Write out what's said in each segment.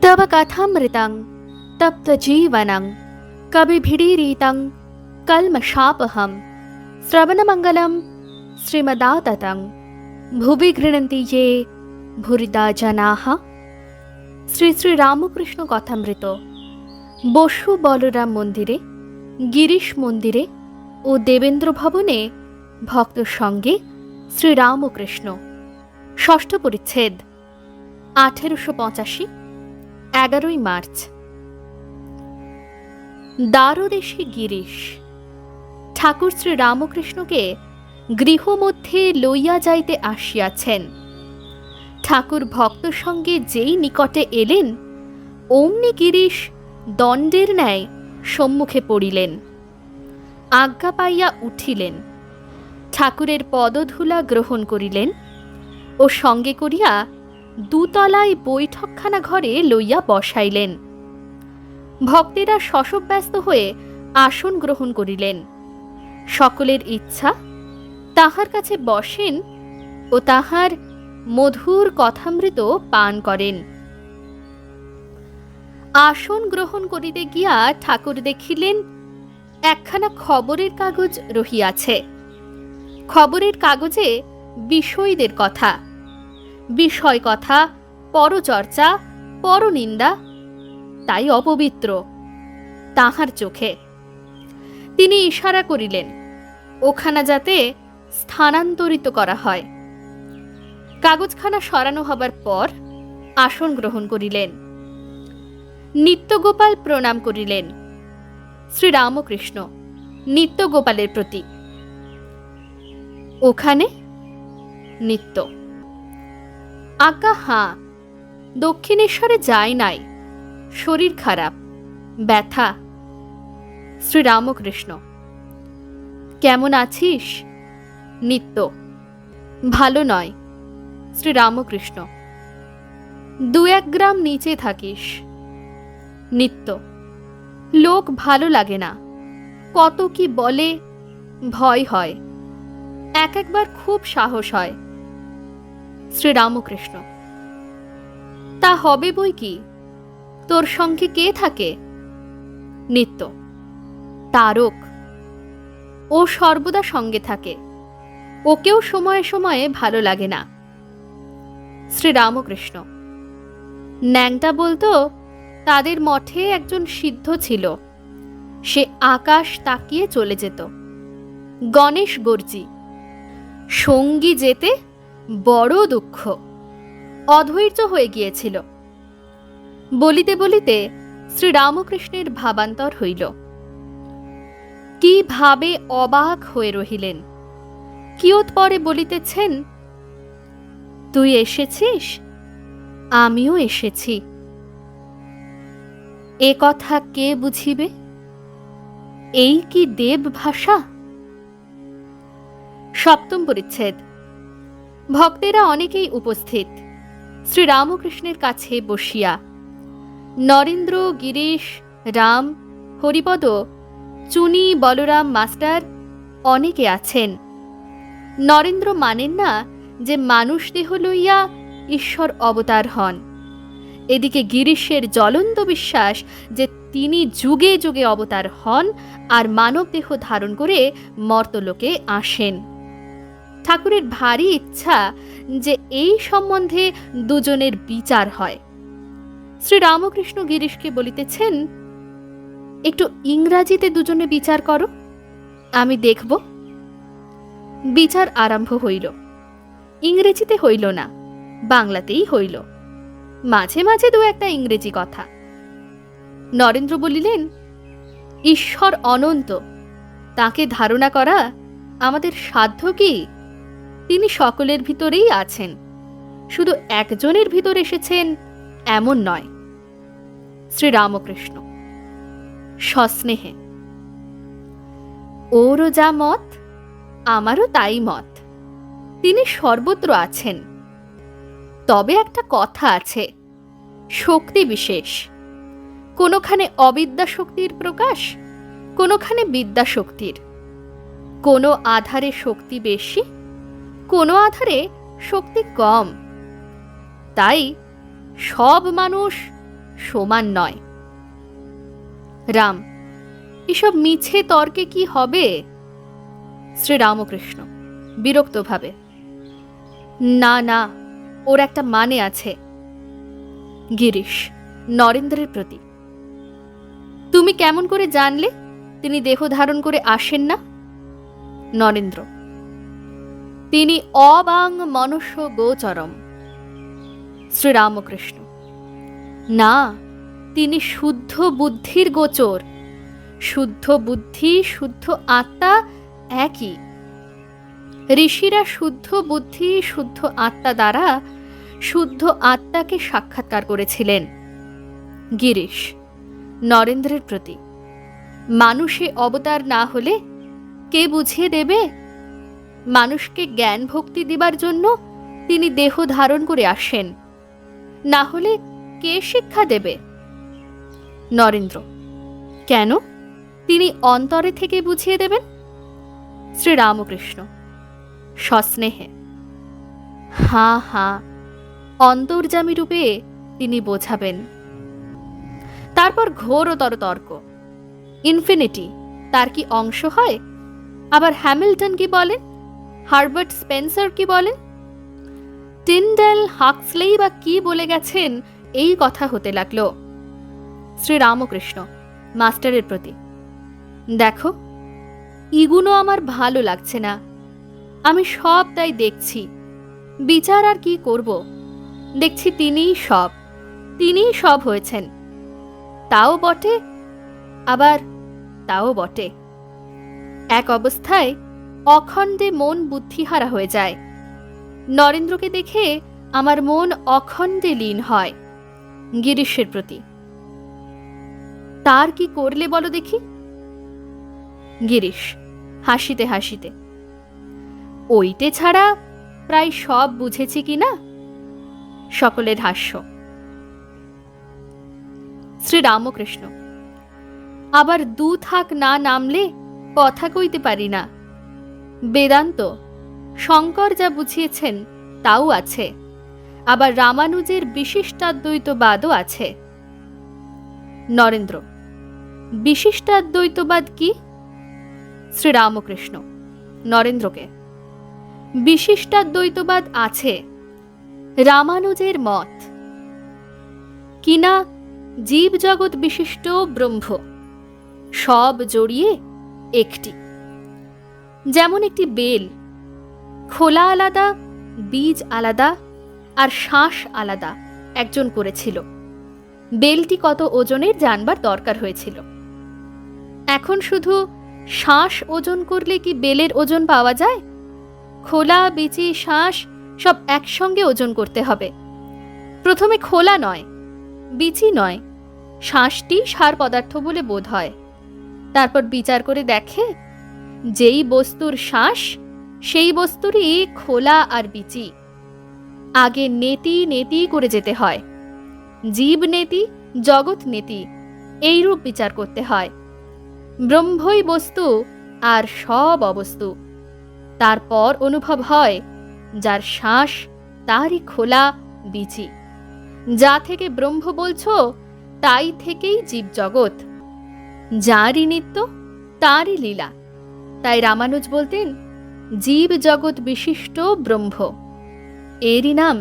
तव कथामृतं तप्तजीवनं कविभिरीरितं कल्मषापहं श्रवणमङ्गलं श्रीमदाततं भुवि गृह्णन्ति ये भूरिदा जनाः। শ্রী শ্রী রামকৃষ্ণ কথামৃত বসু বলরাম মন্দিরে, গিরিশ মন্দিরে ও দেবেন্দ্র ভবনে ভক্ত সঙ্গে শ্রীরামকৃষ্ণ। ষষ্ঠ পরিচ্ছেদ, 1885, 11 মার্চ। দ্বারদেশে গিরিশ ঠাকুর শ্রীরামকৃষ্ণকে গৃহমধ্যে লইয়া যাইতে আসিয়াছেন। ঠাকুর ভক্ত সঙ্গে যেই নিকটে এলেন, অমনি গিরিশ দণ্ডের ন্যায় সম্মুখে পড়িলেন। আজ্ঞা পাইয়া উঠিলেন, ঠাকুরের পদধূলা গ্রহণ করিলেন ও সঙ্গে করিয়া দুতলায় বৈঠকখানা ঘরে লইয়া বসাইলেন। ভক্তেরা শশব্যস্ত হয়ে আসন গ্রহণ করিলেন। সকলের ইচ্ছা তাহার কাছে বসেন ও তাহার মধুর কথামৃত পান করেন। আসন গ্রহণ করিতে গিয়া ঠাকুর দেখিলেন একখানা খবরের কাগজ রহিয়াছে। খবরের কাগজে বিষয়দের কথা, বিষয় কথা, পরচর্চা, পরনিন্দা, তাই অপবিত্র তাহার চোখে। তিনি ইশারা করিলেন ওখানা যাতে স্থানান্তরিত করা হয়। কাগজখানা সরানো হবার পর আসন গ্রহণ করিলেন। নিত্যগোপাল প্রণাম করিলেন। শ্রীরামকৃষ্ণ নিত্যগোপালের প্রতি। ওখানে নিত্য। আজ্ঞা হাঁ, দক্ষিণেশ্বরে যাই নাই, শরীর খারাপ, ব্যথা। শ্রীরামকৃষ্ণ কেমন আছিস? নিত্য ভালো নয়। শ্রীরামকৃষ্ণ 2-1 গ্রাম নিচে থাকিস। নিত্য লোক ভালো লাগে না, কত কি বলে, ভয় হয়, একবার খুব সাহস হয়। শ্রীরামকৃষ্ণ তা হবে বই কি, তোর সঙ্গে কে থাকে? নিত্য তারক, ও সর্বদা সঙ্গে থাকে, ওকেও সময়ে সময়ে ভালো লাগে না। শ্রীরামকৃষ্ণ ন্যাংটা বলতো তাদের মঠে একজন সিদ্ধ ছিল, সে আকাশ তাকিয়ে চলে যেত। গণেশ গর্জি সঙ্গী যেতে বড় দুঃখ, অধৈর্য হয়ে গিয়েছিল। বলিতে বলিতে শ্রীরামকৃষ্ণের ভাবান্তর হইল। কি ভাবে অবাক হয়ে রহিলেন। কিয়ৎপরে বলিতেছেন, তুই এসেছিস, আমিও এসেছি। এ কথা কে বুঝিবে? এই কি দেব ভাষা? সপ্তম পরিচ্ছেদ। ভক্তেরা অনেকেই উপস্থিত। শ্রীরামকৃষ্ণের কাছে বসিয়া নরেন্দ্র, গিরিশ, রাম, হরিপদ, চুনি, বলরাম মাস্টার অনেকে আছেন। নরেন্দ্র মানেন না যে মানুষ দেহ লইয়া ঈশ্বর অবতার হন। এদিকে গিরিশের জ্বলন্ত বিশ্বাস যে তিনি যুগে যুগে অবতার হন আর মানব দেহ ধারণ করে মর্তলোকে আসেন। ঠাকুরের ভারী ইচ্ছা যে এই সম্বন্ধে দুজনের বিচার হয়। শ্রীরামকৃষ্ণ গিরিশকে বলিতেছেন, একটু ইংরাজিতে দুজনে বিচার করো, আমি দেখব। বিচার আরম্ভ হইল। ইংরেজিতে হইল না, বাংলাতেই হইল, মাঝে মাঝে 2-1 ইংরেজি কথা। নরেন্দ্র বলিলেন, ঈশ্বর অনন্ত, তাকে ধারণা করা আমাদের সাধ্য কি? তিনি সকলের ভিতরেই আছেন, শুধু একজনের ভিতর এসেছেন এমন নয়। শ্রীরামকৃষ্ণ সস্নেহে, ওরও যা মত আমারও তাই মত, তিনি সর্বত্র আছেন। তবে একটা কথা আছে, শক্তি বিশেষ, কোনোখানে অবিদ্যা শক্তির প্রকাশ, কোনোখানে বিদ্যা শক্তির। কোনো আধারে শক্তি বেশি, কোনো আধারে শক্তি কম। তাই সব মানুষ সমান নয়। রাম, এসব মিছে তর্কে কি হবে? শ্রীরামকৃষ্ণ বিরক্তভাবে, না না, ওর একটা মানে আছে। গিরিশ নরেন্দ্রের প্রতি, তুমি কেমন করে জানলে তিনি দেহ ধারণ করে আসেন না? নরেন্দ্র, তিনি অবাং মনস গোচরম। শ্রীরামকৃষ্ণ, না, তিনি শুদ্ধ বুদ্ধির গোচর। শুদ্ধ বুদ্ধি, শুদ্ধ আত্মা একই। ঋষিরা শুদ্ধ বুদ্ধি, শুদ্ধ আত্মা দ্বারা শুদ্ধ আত্মাকে সাক্ষাৎকার করেছিলেন। গিরিশ নরেন্দ্রের প্রতি, মানুষে অবতার না হলে কে বুঝিয়ে দেবে? মানুষকে জ্ঞান ভক্তি দিবার জন্য তিনি দেহ ধারণ করে আসেন, না হলে কে শিক্ষা দেবে? নরেন্দ্র, কেন? তিনি অন্তরে থেকে বুঝিয়ে দেবেন। শ্রীরামকৃষ্ণ সস্নেহে, হাঁ হাঁ, অন্তর্যামী রূপে তিনি বোঝাবেন। তারপর ঘোরতর তর্ক। ইনফিনিটি তার কি অংশ হয়? আবার হ্যামিল্টন কি বলেন? হার্বার্ট স্পেন্সার কি বলেন? টিন্ডেল, হাক্সলেই বা কি বলে গেছেন? এই কথা হতে লাগলো। শ্রীরামকৃষ্ণ মাস্টারের প্রতি, দেখো, ইগুনো আমার ভালো লাগছে না। আমি সব তাই দেখছি, বিচার আর কি করব? দেখছি তিনিই সব হয়েছেন। তাও বটে, আবার তাও বটে। এক অবস্থায় অখণ্ডে মন বুদ্ধিহারা হয়ে যায়। নরেন্দ্রকে দেখে আমার মন অখণ্ডে লীন হয়। গিরিশের প্রতি, তার কি করলে বলো দেখি? গিরিশ হাসিতে হাসিতে, ওইটে ছাড়া প্রায় সব বুঝেছি কিনা। সকলের হাস্য। শ্রীরামকৃষ্ণ, আবার দু থাক না নামলে কথা কইতে পারি না। বেদান্ত শঙ্কর যা বুঝিয়েছেন তাও আছে, আবার রামানুজের বিশিষ্টাদ্বৈতবাদও আছে। নরেন্দ্র, বিশিষ্টাদ্বৈতবাদ কি? শ্রীরামকৃষ্ণ নরেন্দ্রকে, বিশিষ্টাদ্বৈতবাদ আছে, রামানুজের মত কিনা জীব জগৎ বিশিষ্ট ব্রহ্ম, সব জড়িয়ে একটি। যেমন একটি বেল, খোলা আলাদা, বীজ আলাদা, আর শ্বাস আলাদা একজন করেছিল। বেলটি কত ওজনের জানবার দরকার হয়েছিল। এখন শুধু শ্বাস ওজন করলে কি বেলের ওজন পাওয়া যায়? খোলা, বীচি, শ্বাস সব একসঙ্গে ওজন করতে হবে। প্রথমে খোলা নয়, বীচি নয়, শ্বাসটি সার পদার্থ বলে বোধ হয়। তারপর বিচার করে দেখে যেই বস্তুর শ্বাস সেই বস্তুরই খোলা আর বীচি। আগে নেতি নেতি করে যেতে হয়। জীব নেতি, জগৎ নেতি, এইরূপ বিচার করতে হয়। ব্রহ্মই বস্তু আর সব অবস্তু। তারপর অনুভব হয় যার শ্বাস তারই খোলা বীচি। যা থেকে ব্রহ্ম বলছো তাই থেকেই জীবজগৎ। যারই নিত্য তারই লীলা। তাই রামানুজ বলতেন জীব জগৎ বিশিষ্ট ব্রহ্ম। এরই নাম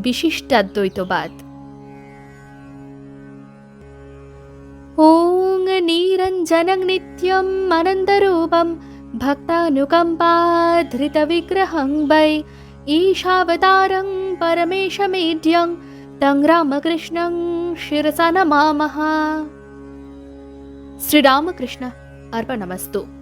বিশিষ্টাদ্বৈতবাদ। ওং নিরঞ্জনং নিত্যম আনন্দরূপম ভক্তানুকম্পাধৃতবিগ্রহং বৈ ঈশাবতারং পরমেশমেঢ্যং তং রামকৃষ্ণং শিরসা নমামः। শ্রীরামকৃষ্ণ अर्पणमस्तु।